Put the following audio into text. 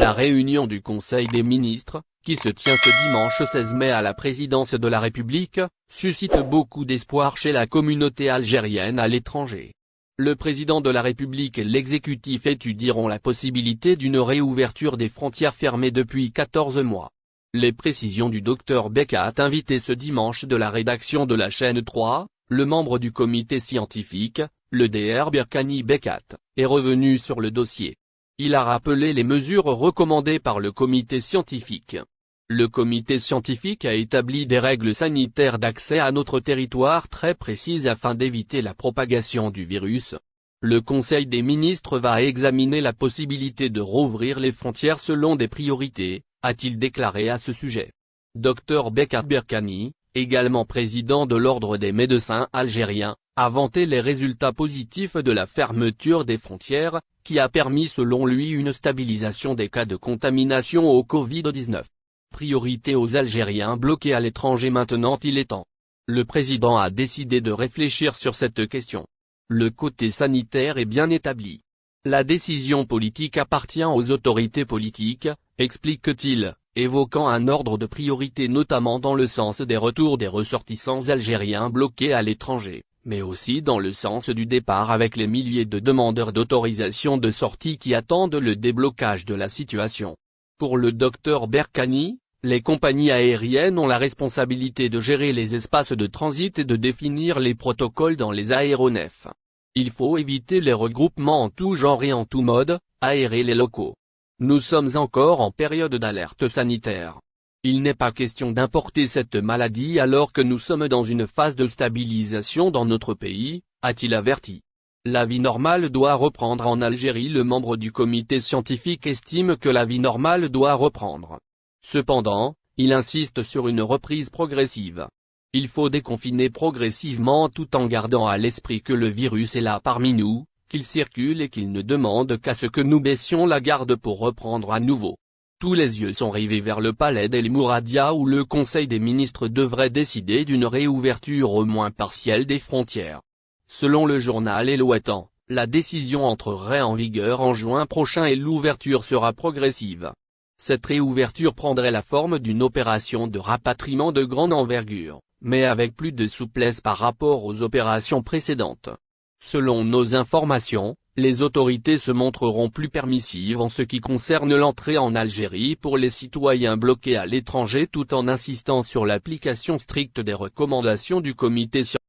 La réunion du Conseil des ministres, qui se tient ce dimanche 16 mai à la présidence de la République, suscite beaucoup d'espoir chez la communauté algérienne à l'étranger. Le président de la République et l'exécutif étudieront la possibilité d'une réouverture des frontières fermées depuis 14 mois. Les précisions du Dr Bekat, invité ce dimanche de la rédaction de la chaîne 3, le membre du comité scientifique, le Dr Berkani Bekat, est revenu sur le dossier. Il a rappelé les mesures recommandées par le comité scientifique. Le comité scientifique a établi des règles sanitaires d'accès à notre territoire très précises afin d'éviter la propagation du virus. Le Conseil des ministres va examiner la possibilité de rouvrir les frontières selon des priorités, a-t-il déclaré à ce sujet. Dr Bekat Berkani, également président de l'Ordre des médecins algériens, a vanté les résultats positifs de la fermeture des frontières, qui a permis selon lui une stabilisation des cas de contamination au Covid-19. Priorité aux Algériens bloqués à l'étranger maintenant il est temps. Le président a décidé de réfléchir sur cette question. Le côté sanitaire est bien établi. La décision politique appartient aux autorités politiques, explique-t-il, évoquant un ordre de priorité notamment dans le sens des retours des ressortissants algériens bloqués à l'étranger, mais aussi dans le sens du départ avec les milliers de demandeurs d'autorisation de sortie qui attendent le déblocage de la situation. Pour le Dr Berkani, les compagnies aériennes ont la responsabilité de gérer les espaces de transit et de définir les protocoles dans les aéronefs. Il faut éviter les regroupements en tout genre et en tout mode, aérer les locaux. Nous sommes encore en période d'alerte sanitaire. Il n'est pas question d'importer cette maladie alors que nous sommes dans une phase de stabilisation dans notre pays, a-t-il averti. La vie normale doit reprendre en Algérie. Le membre du comité scientifique estime que la vie normale doit reprendre. Cependant, il insiste sur une reprise progressive. Il faut déconfiner progressivement tout en gardant à l'esprit que le virus est là parmi nous, qu'il circule et qu'il ne demande qu'à ce que nous baissions la garde pour reprendre à nouveau. Tous les yeux sont rivés vers le palais d'El Mouradia où le Conseil des ministres devrait décider d'une réouverture au moins partielle des frontières. Selon le journal El Watan, la décision entrerait en vigueur en juin prochain et l'ouverture sera progressive. Cette réouverture prendrait la forme d'une opération de rapatriement de grande envergure, mais avec plus de souplesse par rapport aux opérations précédentes. Selon nos informations, les autorités se montreront plus permissives en ce qui concerne l'entrée en Algérie pour les citoyens bloqués à l'étranger tout en insistant sur l'application stricte des recommandations du comité scientifique.